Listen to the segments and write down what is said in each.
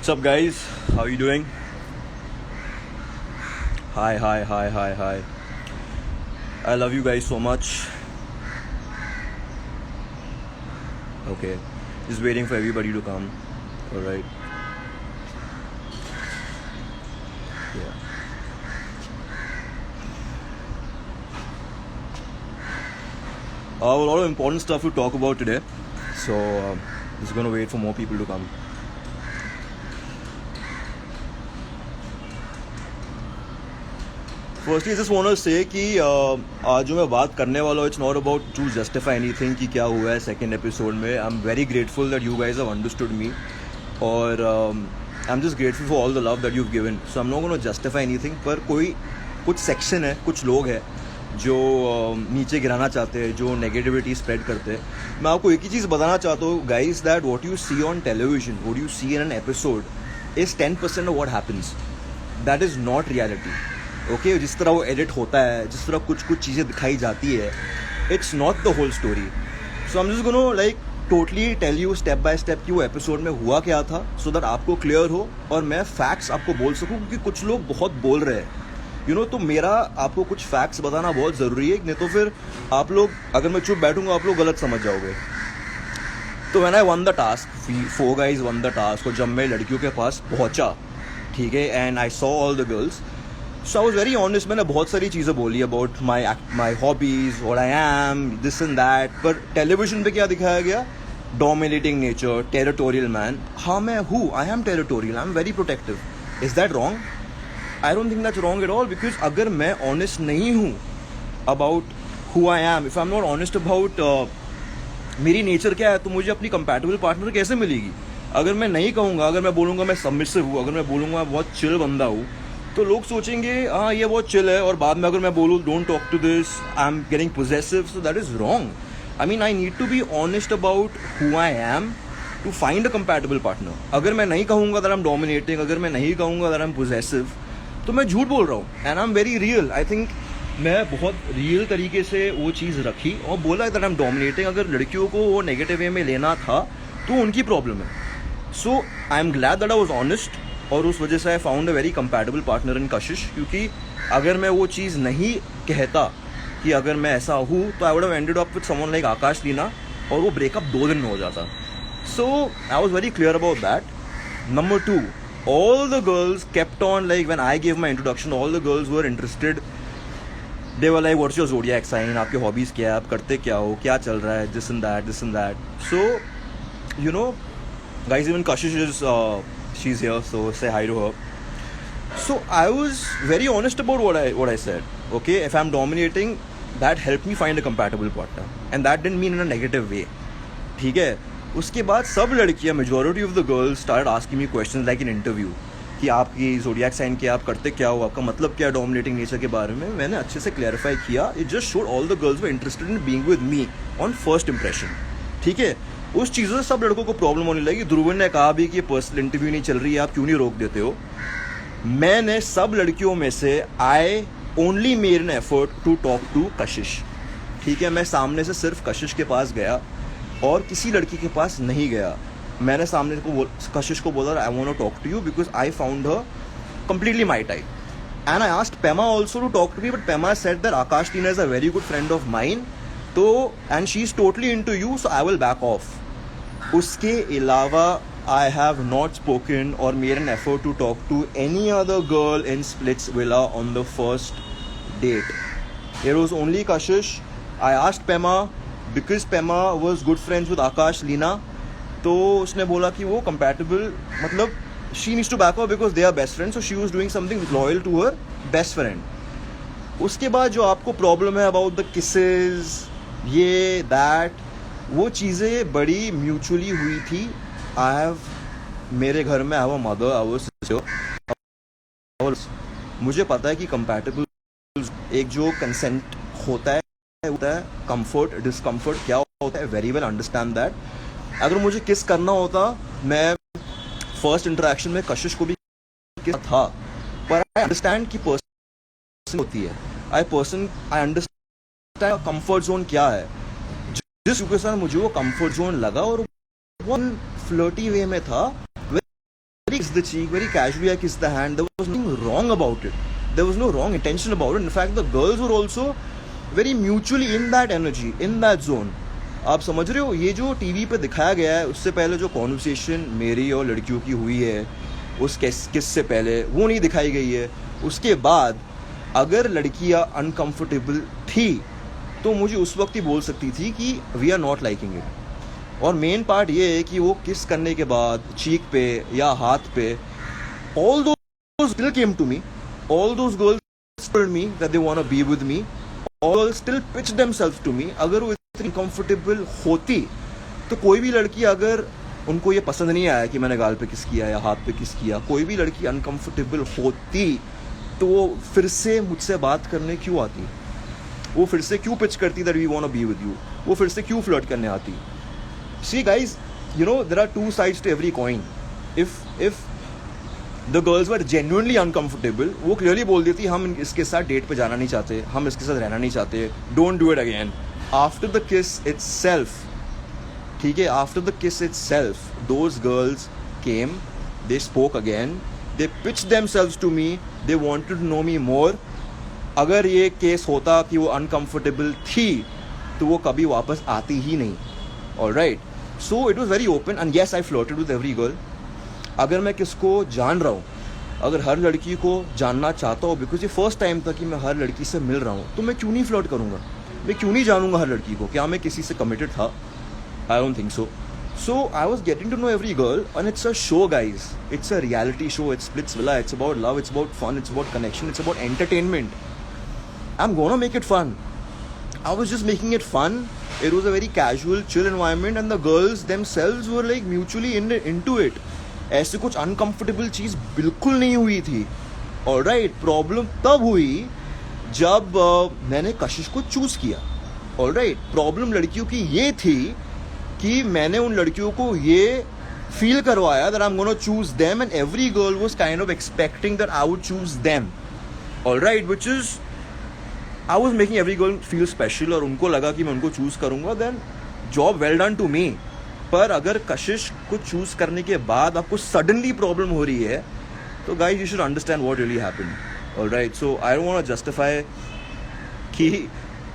What's up, guys? How you doing? Hi. I love you guys so much. Okay, just waiting for everybody to come. All right. Yeah. A lot of important stuff to talk about today. So, just gonna wait for more people to come. Firstly just want to say कि आज जो मैं बात करने वाला हूँ, it's not about to justify anything कि क्या हुआ है सेकंड एपिसोड में. I am very grateful that you guys have understood me और I am just grateful for all the love that you have given. So I am not gonna justify anything. पर कुछ section है, कुछ लोग हैं जो नीचे गिराना चाहते हैं, जो नेगेटिविटी स्प्रेड करते हैं. मैं आपको एक ही चीज़ बताना चाहता हूँ guys, that what you see on television, what you see in an episode is 10% of what happens. That is not reality. Okay, जिस तरह वो एडिट होता है, जिस तरह कुछ चीज़ें दिखाई जाती है, it's not the whole story. So I am just gonna like totally tell you step by step कि वो एपिसोड में हुआ क्या था, सो दैट आपको क्लियर हो और मैं फैक्ट्स आपको बोल सकूं, क्योंकि कुछ लोग बहुत बोल रहे हैं तो मेरा आपको कुछ फैक्ट्स बताना बहुत ज़रूरी है. नहीं तो फिर आप लोग, अगर मैं चुप बैठूंगा, आप लोग गलत समझ जाओगे. तो when I one the task, 4 guys one the task, और जब मैं लड़कियों के पास पहुंचा, ठीक है, and I saw all the girls, so I was very honest. मैंने बहुत सारी चीज़ें बोली about my hobbies, what I am, this and that. पर टेलीविजन पे क्या दिखाया गया? Dominating nature, territorial man. हाँ, मैं हूँ, I am territorial, I am very protective. Is that wrong? I don't think that's wrong at all, because अगर मैं ऑनेस्ट नहीं हूँ about who I M, if I am not honest about मेरी nature क्या है, तो मुझे अपनी कंपैटिबल पार्टनर कैसे मिलेगी? अगर मैं नहीं कहूँगा, अगर मैं बोलूँगा मैं सबमिसिव हूँ, अगर मैं बोलूँगा मैं बहुत चिल बंदा हूँ, तो लोग सोचेंगे हाँ ये बहुत चिल है, और बाद में अगर मैं बोलूँ don't talk to this, I am getting possessive, so that is wrong. I mean I need to be honest about who I am to find a compatible partner. अगर मैं नहीं कहूँगा दैट आई एम डोमिनेटिंग, अगर मैं नहीं कहूँगा that I M possessive, तो मैं झूठ बोल रहा हूँ. And I am very real. I think मैं बहुत रियल तरीके से वो चीज़ रखी और बोला दैट आई एम डोमिनेटिंग. अगर लड़कियों को वो नेगेटिव वे में लेना था तो उनकी प्रॉब्लम है. So I am glad that I was honest, और उस वजह से I found a very compatible partner in Kashish. क्योंकि अगर मैं वो चीज़ नहीं कहता कि अगर मैं ऐसा हूँ, तो I would have ended up with someone like Aakash Leena, और वो ब्रेकअप 2 दिन में हो जाता. So I was very clear about that. Number 2, all the girls kept on, like when I gave my introduction, all the girls were interested. They were like, what's your zodiac sign, आपके hobbies क्या है, आप करते क्या हो, क्या चल रहा है, this and that. So guys, even Kashish is she's here, so say hi to her. So I was very honest about what I said. Okay, if I'm dominating, that helped me find a compatible partner, and that didn't mean in a negative way. ठीक है. उसके बाद सब लड़कियाँ, majority of the girls start asking me questions like in interview कि आपकी zodiac sign क्या, आप करते क्या हो, आपका मतलब क्या है डोमिनेटिंग नेचर के बारे में. मैंने अच्छे से क्लैरिफाई किया. It just showed all the girls were interested in being with me on first impression. ठीक है. उस चीज़ों से सब लड़कों को प्रॉब्लम होने लगी. ध्रुवन ने कहा भी कि ये पर्सनल इंटरव्यू नहीं चल रही है, आप क्यों नहीं रोक देते हो. मैंने सब लड़कियों में से I only made an effort to talk to Kashish. ठीक है. मैं सामने से सिर्फ कशिश के पास गया और किसी लड़की के पास नहीं गया. मैंने सामने को कशिश को बोला I want to talk to you because I found her completely my type. And I asked Pema also to talk to me, but Pema said that Akash Tina is a very good friend of mine, and she's totally into you, so I will back off. उसके अलावा I have not spoken or made an effort to talk to any other girl in Splits Villa on the first date. It was only Kashish. I asked Pema because Pema was good friends with Akash Lina, तो उसने बोला कि वो compatible, मतलब she needs to back off because they are best friends, so she was doing something loyal to her best friend. उसके बाद जो आपको प्रॉब्लम है about the kisses, ये that, वो चीज़ें बड़ी म्यूचुअली हुई थी. मेरे घर में I have a mother, I have a sister, और मुझे पता है कि compatible एक जो consent होता है comfort, discomfort क्या होता है, very well understand that. अगर मुझे किस करना होता, मैं फर्स्ट इंटरेक्शन में कशिश को भी किस था, पर आई अंडरस्टैंड कि पर्सन होती है. आई अंडरस्टैंड कंफर्ट जोन क्या है. जिस के साथ मुझे वो कंफर्ट जोन लगा और वो फ्लर्टी वे में था, very kissed the cheek, very casually I kissed the hand. There was nothing wrong about it. There was no wrong intention about it. In fact, the girls were also very mutually in that energy, in that zone. आप समझ रहे हो, ये जो TV पे दिखाया गया है, उससे पहले जो कॉन्वर्सेशन मेरी और लड़कियों की हुई है उस किस से पहले, वो नहीं दिखाई गई है. उसके बाद अगर लड़कियां अनकंफर्टेबल थी तो मुझे उस वक्त ही बोल सकती थी कि we are not liking it. और मेन पार्ट ये है कि वो किस करने के बाद चीक पे या हाथ पे, all those still came to me, all those girls told me that they want to be with me, all girls still pitch themselves to me. अगर वो इतनी कंफर्टेबल होती तो कोई भी लड़की, अगर उनको ये पसंद नहीं आया कि मैंने गाल पे किस किया या हाथ पे किस किया, कोई भी लड़की अनकंफर्टेबल होती तो वो फिर से मुझसे बात करने क्यों आती, वो फिर से क्यों पिच करती that we want to be with you, वो फिर से क्यों फ्लर्ट करने आती. See guys, you know there are two sides to every coin. If the girls were genuinely uncomfortable, वो clearly बोल देती हम इसके साथ डेट पे जाना नहीं चाहते, हम इसके साथ रहना नहीं चाहते, don't do it again. After the kiss itself, ठीक है, after the kiss itself, those girls came, they spoke again, they pitched themselves to me, they wanted to know me more. अगर ये केस होता कि वो uncomfortable थी तो वो कभी वापस आती ही नहीं. Alright. So it was very open and yes, I flirted with every girl. अगर मैं किसको जान रहा हूँ, अगर हर लड़की को जानना चाहता हूँ, बिकॉज ये फर्स्ट टाइम था कि मैं हर लड़की से मिल रहा हूँ, तो मैं क्यों नहीं फ्लर्ट करूँगा, मैं क्यों नहीं जानूँगा हर लड़की को. क्या मैं किसी से कमिटेड था? आई don't think so. So I was getting to know every girl and it's a show guys, it's a reality show, it's Splitsvilla, it's about love, it's about fun, it's about connection, it's about entertainment. I'm gonna make it fun. I was just making it fun. It was a very casual, chill environment and the girls themselves were like mutually into it. ऐसे कुछ uncomfortable चीज़ बिल्कुल नहीं हुई थी. Alright, problem तब हुई जब मैंने कशिश को चूज़ किया. Alright, प्रॉब्लम लड़कियों की ये थी कि मैंने उन लड़कियों को ये फील करवाया that I'm gonna choose them and every girl was kind of expecting that I would choose them. Alright, which is I was making every girl feel special और उनको लगा कि मैं उनको चूज़ करूँगा, then job well done to me. पर अगर कशिश को चूज़ करने के बाद आपको सडनली प्रॉब्लम हो रही है तो guys you should understand what really happened. Alright, so I don't want to justify कि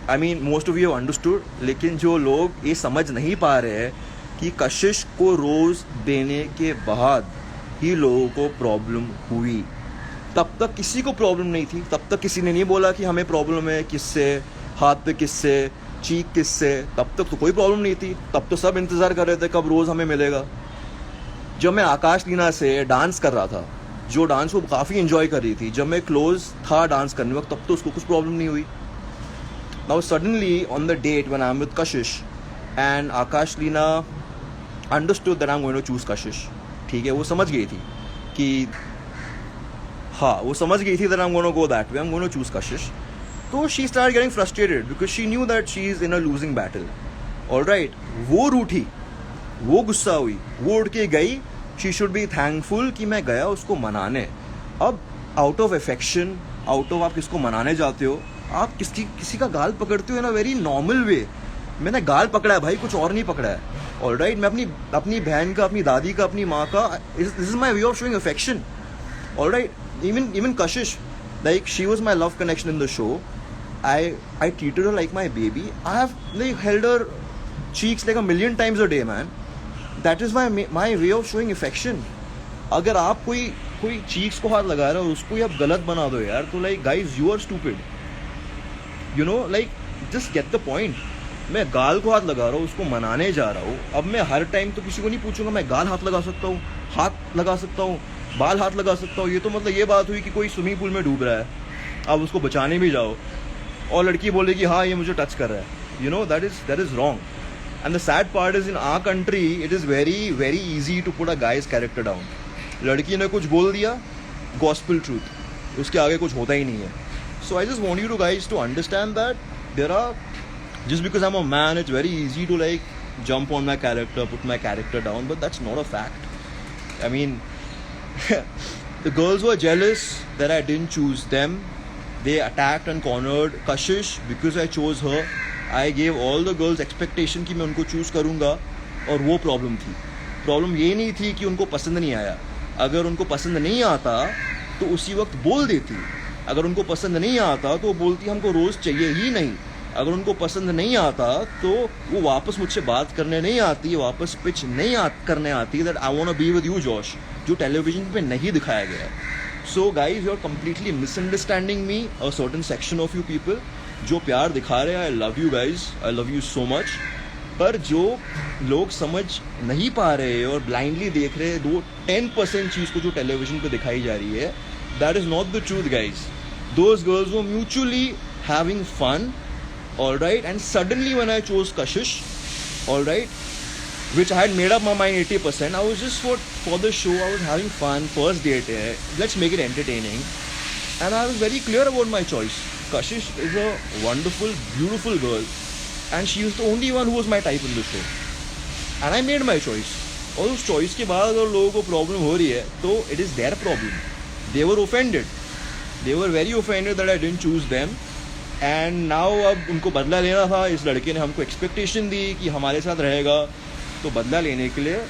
I mean most of you have understood, लेकिन जो लोग ये समझ नहीं पा रहे हैं कि कशिश को रोज़ देने के बाद ही लोगों को प्रॉब्लम हुई. तब तक किसी को प्रॉब्लम नहीं थी, तब तक किसी ने नहीं बोला कि हमें प्रॉब्लम है किससे, हाथ पे किससे, चीक किससे, तब तक तो कोई प्रॉब्लम नहीं थी. तब तो सब इंतज़ार कर रहे थे कब रोज़ हमें मिलेगा. जब मैं आकाश लीना से डांस कर रहा था, जो डांस वो काफ़ी इन्जॉय कर रही थी, जब मैं क्लोज था डांस करने वक्त, तब तो उसको कुछ प्रॉब्लम नहीं हुई. Now suddenly on the date when I am with Kashish and Akash Leena understood that I am going to choose Kashish. ठीक है, वो समझ गई थी कि हाँ, वो समझ गई थी that I'm gonna go that way, I'm gonna choose Kashish. तो she started getting frustrated because she knew that she is in a losing battle. Alright, वो रूठी, वो गुस्सा हुई, वो उड़ के गई. She should be thankful कि मैं गया उसको मनाने. अब out of affection, out of आप किसको मनाने जाते हो, आप किसी का गाल पकड़ते हो in a very normal way. मैंने गाल पकड़ा है भाई, कुछ और नहीं पकड़ा है. Alright, मैं अपनी बहन का, अपनी दादी का, अपनी माँ का, this is my way of showing affection. Alright, even Kashish, like she was my love connection in the show. I treated her like my baby. I have like held her cheeks like a million times a day, man. That is my way of showing affection. अगर आप कोई cheeks को हाथ लगा रहे हो उसको ही आप गलत बना दो यार, तो like guys you are stupid. You know, like just get the point. मैं गाल को हाथ लगा रहा हूँ, उसको मनाने जा रहा हूँ. अब मैं हर टाइम तो किसी को नहीं पूछूंगा मैं गाल हाथ लगा सकता हूँ, हाथ लगा सकता हूँ, बाल हाथ लगा सकता हूँ. ये तो मतलब ये बात हुई कि कोई स्विमिंग पूल में डूब रहा है, अब उसको बचाने भी जाओ और लड़की बोलेगी हाँ ये मुझे टच कर रहा है. You know that is wrong. And the sad part is in our country it is very very easy to put a guy's character down. लड़की ने कुछ बोल दिया, गॉस्पेल ट्रूथ, उसके आगे कुछ होता ही नहीं है. So I just want you to guys to understand that there are, just because I'm a man it's very easy to like jump on my character, put my character down, but that's not a fact. I mean the girls were jealous that I didn't choose them. They attacked and cornered Kashish because I chose her. I gave all the girls expectation कि मैं उनको choose करूँगा और वो problem थी. Problem ये नहीं थी कि उनको पसंद नहीं आया. अगर उनको पसंद नहीं आता तो उसी वक्त बोल देती, अगर उनको पसंद नहीं आता तो वो बोलती हमको रोज़ चाहिए ही नहीं, अगर उनको पसंद नहीं आता तो वो वापस मुझसे बात करने नहीं आती, वापस पिच नहीं करने आती that I want to be with you Josh, जो टेलीविजन पे नहीं दिखाया गया है. So guys you are completely misunderstanding me, a certain section of you people जो प्यार दिखा रहे हैं. I love you guys, I love you so much. पर जो लोग समझ नहीं पा रहे और ब्लाइंडली देख रहे हैं 10% चीज़ को जो टेलीविजन पे दिखाई जा रही है, that is not the truth guys. Those girls were mutually having fun, all right, and suddenly when I chose Kashish, all right, which I had made up my mind 80%, I was just for the show, I was having fun, first date, let's make it entertaining, and I was very clear about my choice. Kashish is a wonderful, beautiful girl, and she was the only one who was my type in the show, and I made my choice. और उस choice के बाद अगर लोगों को problem हो रही है तो it is their problem. They were offended, they were very offended that I didn't choose them. And now अब उनको बदला लेना था. इस लड़के ने हमको एक्सपेक्टेशन दी कि हमारे साथ रहेगा, तो बदला लेने के लिए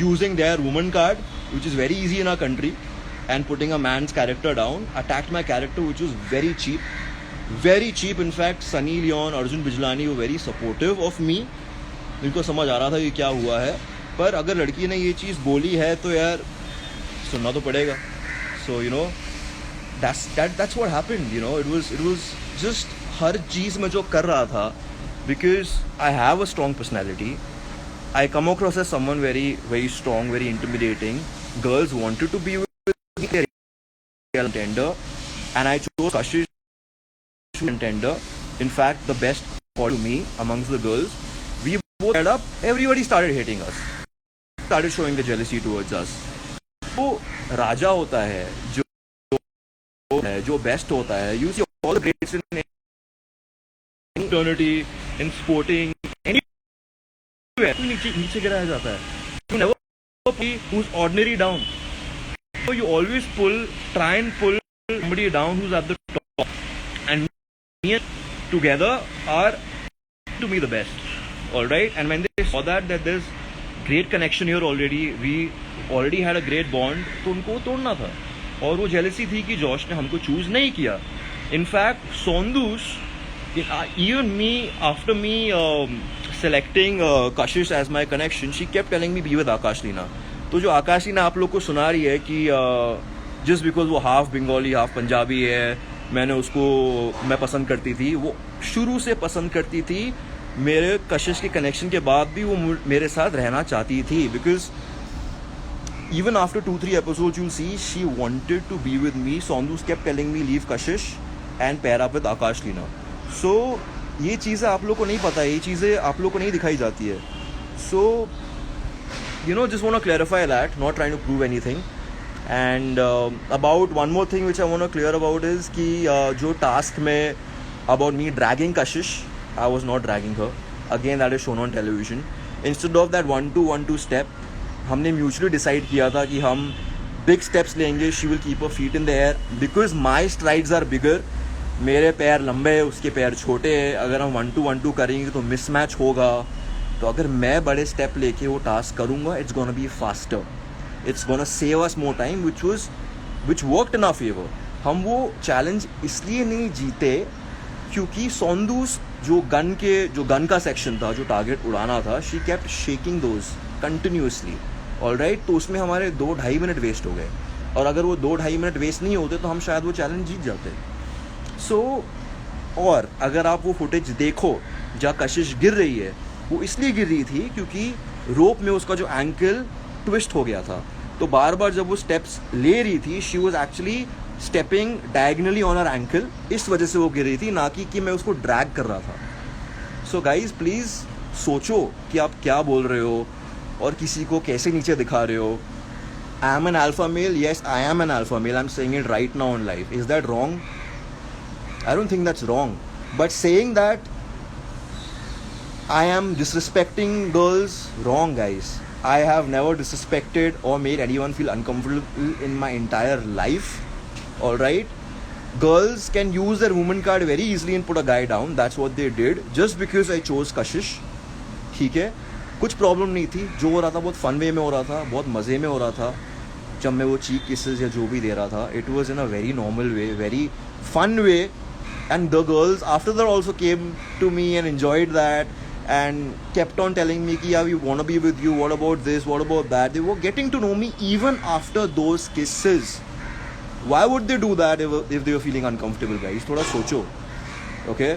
using their woman card which is very easy in our country and putting a man's character down, attacked my character which is very cheap. In fact Sunny Leone, Arjun Bijlani वो वेरी सपोर्टिव ऑफ मी. इनको समझ आ रहा था कि क्या हुआ है, पर अगर लड़की ने ये चीज़ बोली है तो यार सुनना तो पड़ेगा. So you know that's what happened, you know. It was just हर चीज़ में जो कर रहा था, because I have a strong personality, I come across as someone very strong, very intimidating. Girls wanted to be with me, they're contender, and I chose Kashish contender. In fact, the best for me amongst the girls. We both ended up, everybody started hating us, started showing the jealousy towards us. वो राजा होता है जो best होता है. You see all the greats in eternity, in sporting, anywhere नीचे गिराया जाता है. You never put whose ordinary down, so you always try and pull somebody down who's at the top, and me together are to me the best, all right. And when they saw that there's great connection here already, we already had a great bond, तो उनको तोड़ना था. और वो jealousy थी कि Josh ने हमको चूज नहीं किया. इनफैक्ट सोंदूस, even me, after me selecting Kashish as my connection, she kept telling me be with Akash Leena. तो जो आकाश लीना आप लोग को सुना रही है कि जस्ट बिकॉज वो हाफ बंगाली हाफ पंजाबी है, मैं पसंद करती थी, वो शुरू से पसंद करती थी. मेरे कशिश के कनेक्शन के बाद भी वो मेरे साथ रहना चाहती थी, because even after 2-3 episodes you'll see she wanted to be with me. Sondus kept telling me leave Kashish and pair up with Akash Leena. So ये चीज़ें आप लोग को नहीं पता है, ये चीज़ें आप लोग को नहीं दिखाई जाती है. So you know, just want to clarify that, not trying to prove anything. And about one more thing which I want to clear about is कि जो task में about me dragging Kashish, I was not dragging her. Again, that is shown on television. Instead of that 1-2-1-2 step, हमने mutually decide किया था कि हम big steps लेंगे. She will keep a feet in the air because my strides are bigger. मेरे पैर लंबे हैं, उसके पैर छोटे हैं. अगर हम 1-2-1-2 करेंगे तो मिसमैच होगा. तो अगर मैं बड़े स्टेप लेके वो टास्क करूँगा, it's gonna be faster, it's gonna save us more time, which worked in our favour. हम वो चैलेंज इसलिए नहीं जीते क्योंकि सोंदूस जो गन का सेक्शन था, जो टारगेट उड़ाना था, she kept shaking those continuously, all right. तो उसमें हमारे 2-2.5 मिनट वेस्ट हो गए, और अगर वो 2-2.5 मिनट वेस्ट नहीं होते तो हम शायद वो चैलेंज जीत जाते. सो और अगर आप वो फुटेज देखो जहाँ कशिश गिर रही है, वो इसलिए गिर रही थी क्योंकि रोप में उसका जो एंकल ट्विस्ट हो गया था. तो बार बार जब वो स्टेप्स ले रही थी, she was actually stepping diagonally on her ankle. इस वजह से वो गिर रही थी, ना कि मैं उसको ड्रैग कर रहा था. सो गाइज प्लीज़ सोचो कि आप क्या बोल रहे हो और किसी को कैसे नीचे दिखा रहे हो. I am an alpha male, yes I am an alpha male, I am saying it right now in life. Is that wrong? I don't think that's wrong. But saying that I am disrespecting girls, wrong guys. I have never disrespected or made anyone feel uncomfortable in my entire life. Alright? Girls can use their woman card very easily and put a guy down. That's what they did. Just because I chose Kashish. ठीक है? कुछ problem नहीं थी, जो हो रहा था बहुत फन वे में हो रहा था, बहुत मज़े में हो रहा था। जब मैं वो चीक किसेस या जो भी दे रहा था, it was in a very normal way, very fun way, and the girls after that also came to me and enjoyed that and kept on telling me कि yeah, we want to be with you, what about this, what about that. They were getting to know me even after those kisses. Why would they do that if they were feeling uncomfortable, guys? थोड़ा सोचो, okay?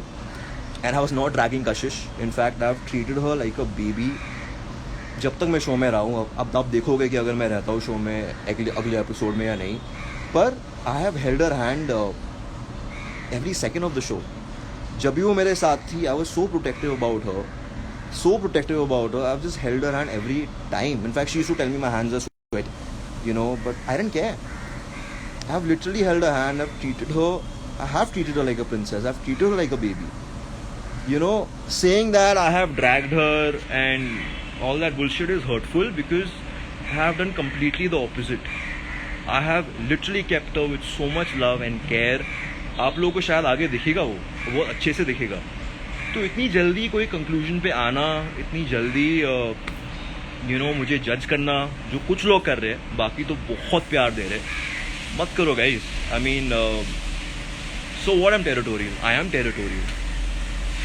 And I was not dragging Kashish. In fact, I've treated her like a baby. जब तक मैं show में रहा हूँ, अब आप देखोगे कि अगर मैं रहता हूँ शो में अगले एपिसोड में या नहीं, पर I have held her hand every second of the show. जब भी वो मेरे साथ थी, I was so protective about her. I've just held her hand every time. In fact, she used to tell me my hands are sweaty, but I didn't care. I have literally held her hand. I have treated her like a princess. I've treated her like a baby. Saying that I have dragged her and all that bullshit is hurtful, because I have done completely the opposite. I have literally kept her with so much love and care. आप लोगों को शायद आगे दिखेगा, वो अच्छे से दिखेगा। तो इतनी जल्दी कोई कंक्लूजन पे आना, इतनी जल्दी मुझे जज करना, जो कुछ लोग कर रहे हैं, बाकी तो बहुत प्यार दे रहे, मत करो guys. I mean, so what, I am territorial,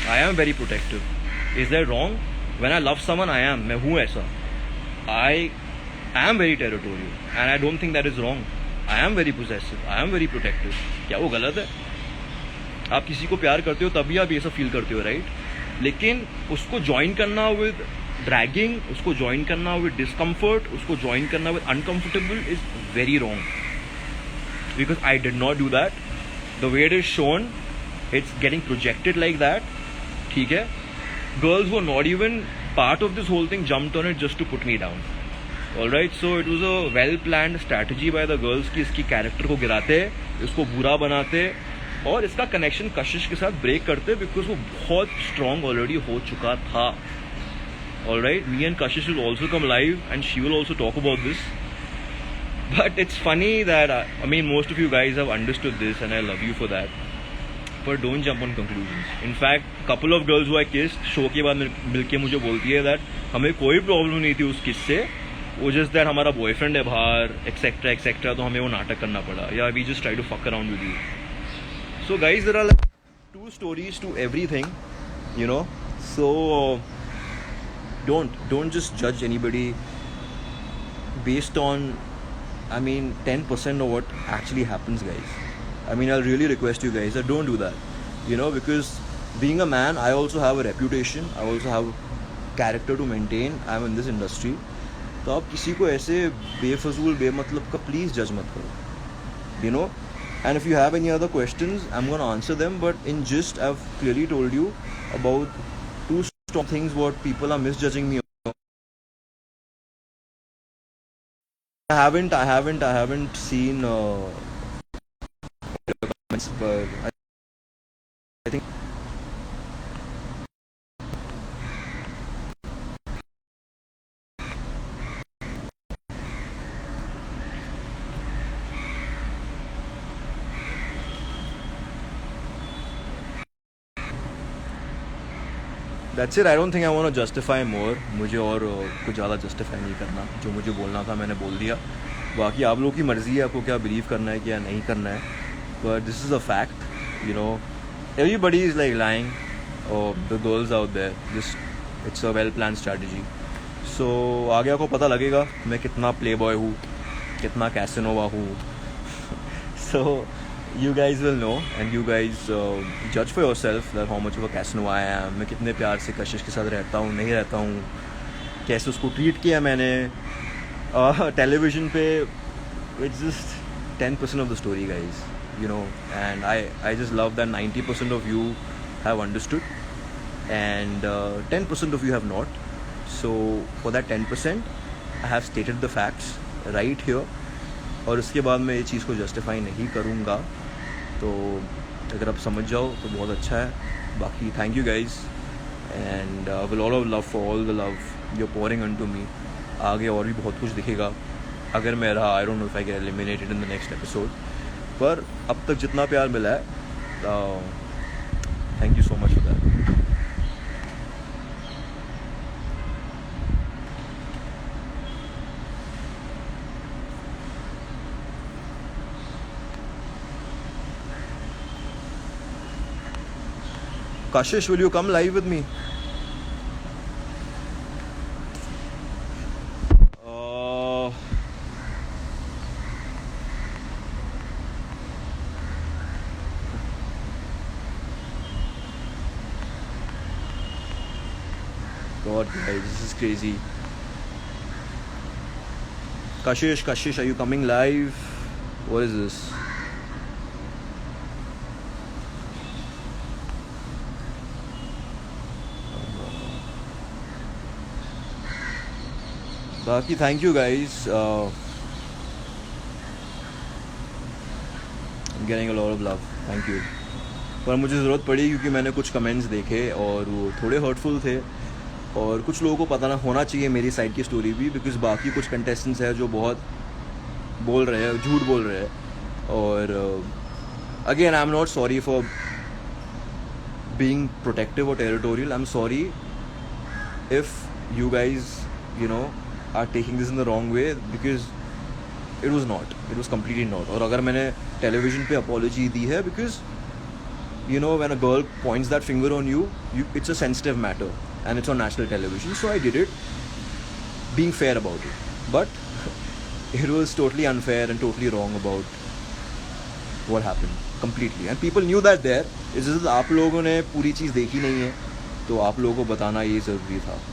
I am very protective. Is that wrong? When I love someone, मैं हूँ ऐसा। आई am very territorial and I don't think that is wrong. I am very possessive, I am very protective. क्या वो गलत है? आप किसी को प्यार करते हो तभी आप ये सब फील करते हो, राइट? लेकिन उसको ज्वाइन करना विद ड्रैगिंग, उसको ज्वाइन करना विद डिस्कम्फर्ट, उसको ज्वाइन करना with uncomfortable is very wrong, because I did not do that. The way it is shown, it's getting projected like that, ठीक है? गर्ल्स वो not even part of this whole thing jumped on it just to put me down. Alright, so it was a well planned strategy by the girls कि इसकी character को गिराते, इसको बुरा बनाते और इसका कनेक्शन कशिश के साथ ब्रेक करते, बिकॉज वो बहुत स्ट्रॉन्ग ऑलरेडी हो चुका था। Alright, me and Kashish will also come live and she will also talk about this, but it's funny that I mean most of you guys have understood this and I love you for that, but don't jump on conclusions. In fact couple of girls who I kissed show के बाद मिलके मुझे बोलती है that हमें कोई problem नहीं थी उस किस से, वो जस्ट दैट हमारा बॉयफ्रेंड है बाहर, एक्सेट्रा एक्सेट्रा, तो हमें वो नाटक करना पड़ा, या we just try to fuck around with you. So guys, there are like two stories to everything, so don't just judge anybody based on 10% of what actually happens, guys. I'll really request you guys that don't do that, because being a man, I also have a reputation, I also have character to maintain. I'm in this industry. तो आप किसी को ऐसे बेफजूल बेमतलब का please जज मत करो, And if you have any other questions, I'm going to answer them. But in gist, I've clearly told you about two strong things what people are misjudging me on. I haven't seen comments, but I think that's it. I don't think I want to justify more. मुझे और कुछ ज़्यादा justify नहीं करना, जो मुझे बोलना था मैंने बोल दिया। बाकी आप लोगों की मर्ज़ी है, आपको क्या बिलीव करना है क्या नहीं करना है, but this is a fact, everybody is like lying, or the girls out there, it's a well planned strategy. So आगे आपको पता लगेगा मैं कितना प्ले बॉय हूँ, कितना कैसेनोवा हूँ। So you guys will know and you guys judge for yourself that how much of a Casanova I am. मैं कितने प्यार से कशिश के साथ रहता हूँ, नहीं रहता हूँ, कैसे उसको ट्रीट किया मैंने टेलीविज़न पे। It's just 10% of the story, guys, and I just love that 90% of you have understood and 10% of you have not. So for that 10% I have stated the facts right here, और उसके बाद मैं ये चीज़ को justify नहीं करूँगा। तो अगर आप समझ जाओ तो बहुत अच्छा है। बाकी thank you guys and will all of love for all the love you are pouring into me. आगे और भी बहुत कुछ दिखेगा अगर मैं रहा। I don't know if I get eliminated in the next episode, पर अब तक जितना प्यार मिला है, thank you so much for that. Kashish, will you come live with me? God, guys, this is crazy. Kashish, are you coming live? What is this? Baki, thank you guys. I'm getting a lot of love. Thank you. पर मुझे ज़रूरत पड़ी क्योंकि मैंने कुछ comments देखे और वो थोड़े हर्टफुल थे और कुछ लोगों को पता ना होना चाहिए मेरी साइड की स्टोरी भी, बिकॉज बाकी कुछ कंटेस्टेंट्स हैं जो बहुत बोल रहे हैं, झूठ बोल रहे हैं. और again I am not sorry for being protective और territorial. I am sorry if you guys are taking this in the wrong way, because it was completely not. और अगर मैंने टेलीविज़न पे apology दी है, because when a girl points that finger on you, it's a sensitive matter and it's on national television, so I did it being fair about it. But it was totally unfair and totally wrong about what happened completely, and people knew that there. It's just आप लोगों ने पूरी चीज़ देखी नहीं है, तो आप लोगों को बताना ये ज़रूरी था.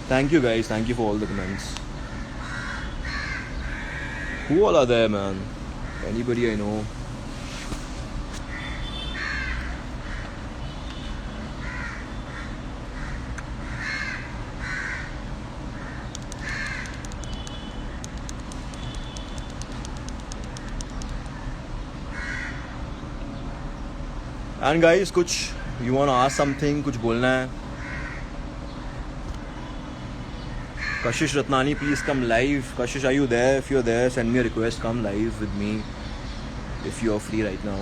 Thank you guys, thank you for all the comments. Who all are there, man? Anybody I know? And guys, कुछ you want to ask something, कुछ बोलना है? Kashish Ratnani, please come live. Kashish, are you there? If you're there, send me a request. Come live with me if you're free right now.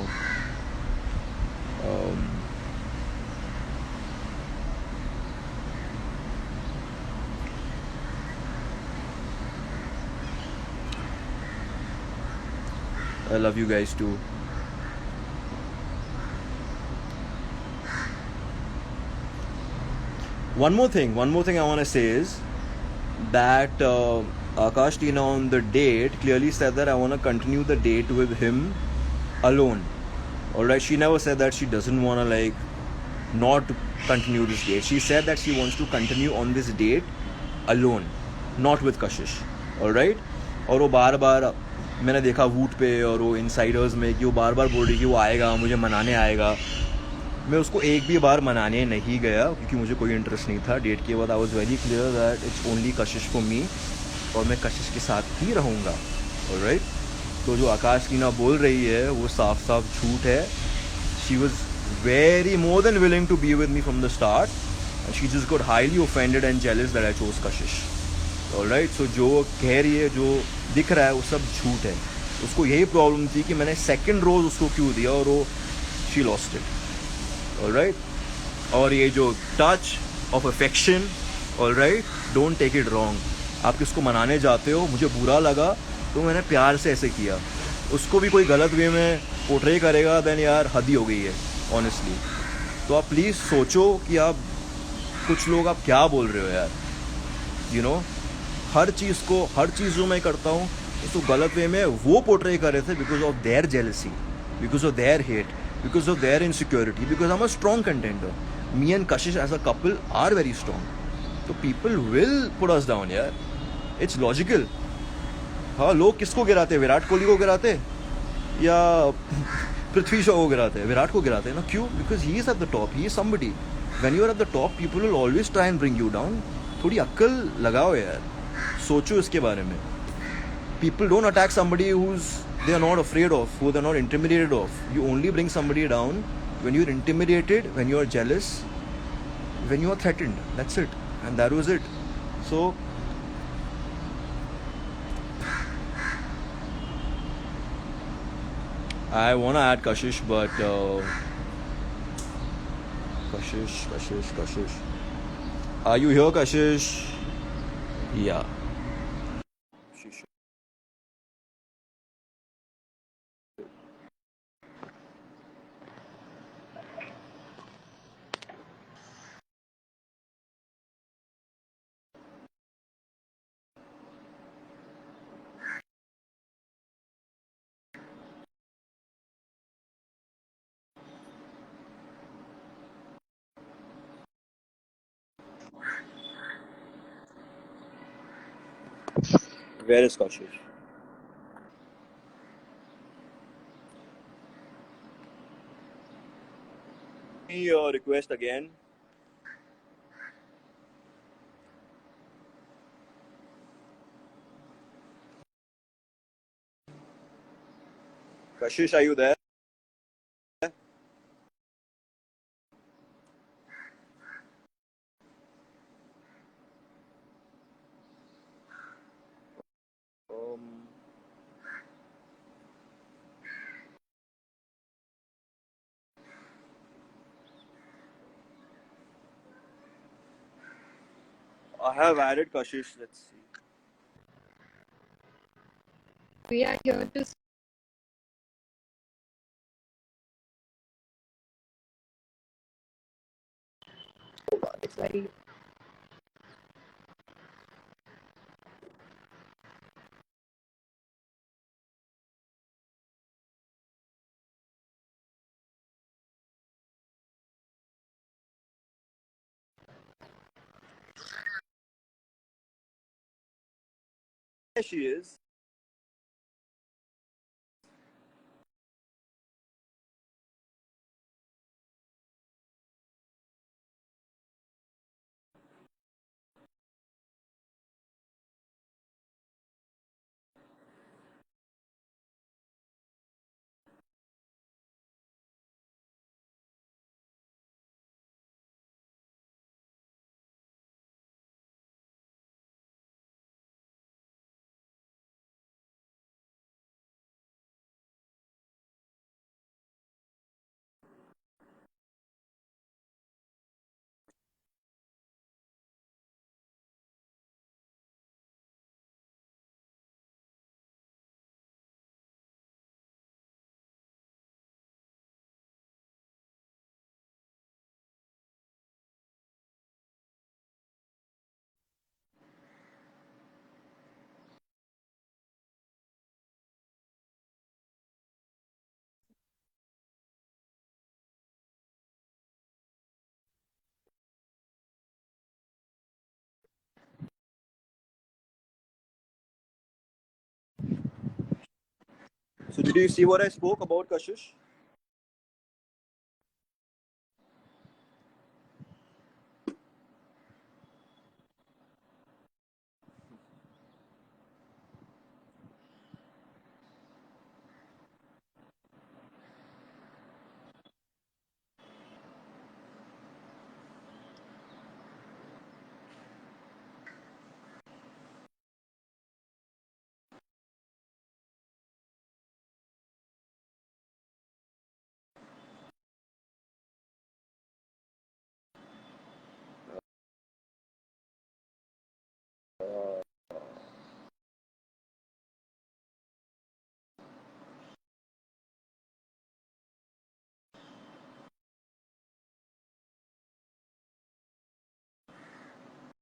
I love you guys too. One more thing I want to say is that Akash Tina on the date clearly said that I want to continue the date with him alone. Alright, she never said that she doesn't want to not continue this date. She said that she wants to continue on this date alone, not with Kashish. Alright, और वो बार बार मैंने देखा वूट पे और वो Insiders में कि वो बार बार बोल रही कि वो आएगा, मुझे मनाने आएगा. मैं उसको एक भी बार मनाने नहीं गया क्योंकि मुझे कोई इंटरेस्ट नहीं था. डेट के बाद आई was very clear that it's only Kashish for me और मैं कशिश के साथ ही रहूँगा. ऑलराइट, तो जो आकाश टीना बोल रही है वो साफ साफ झूठ है. She was very more than willing to be with me from the start and she just got highly offended and jealous that I chose Kashish. Alright, so जो कह रही है, जो दिख रहा है, वो सब झूठ है. उसको यही प्रॉब्लम थी कि मैंने सेकेंड रोज उसको क्यों दिया और वो शी लॉस्ट इट. ऑलराइट, और ये जो touch of affection, alright, don't take it wrong. आप किसको मनाने जाते हो, मुझे बुरा लगा तो मैंने प्यार से ऐसे किया. उसको भी कोई गलत वे में पोर्ट्रे करेगा देन यार हद ही हो गई है ऑनेस्टली. तो आप प्लीज़ सोचो कि आप कुछ लोग आप क्या बोल रहे हो यार. हर चीज़ जो मैं करता हूँ उसको गलत वे में वो पोर्ट्रे कर रहे थे because of their jealousy, because of their hate, because of their insecurity, because I'm a strong contender. Me and Kashish as a couple are very strong. So people will put us down, यार. It's logical. हाँ, लोग किसको गिराते हैं? विराट कोहली को गिराते या पृथ्वी शॉ को गिराते? विराट को गिराते हैं ना. क्यों? Because he is at the top. He is somebody. When you are at the top, people will always try and bring you down. थोड़ी अक्ल लगाओ यार. सोचो इसके बारे में. People don't attack somebody who's they are not afraid of, who they're not intimidated of. You only bring somebody down when you're intimidated, when you're jealous, when you are threatened. That's it. And that was it. So I want to add Kashish, but Kashish, are you here, Kashish? Yeah. Where is Kashish? Me request again. Kashish, are you there? Um, I have added Kashish. Let's see. We are here to it's very There she is. So did you see what I spoke about, Kashish?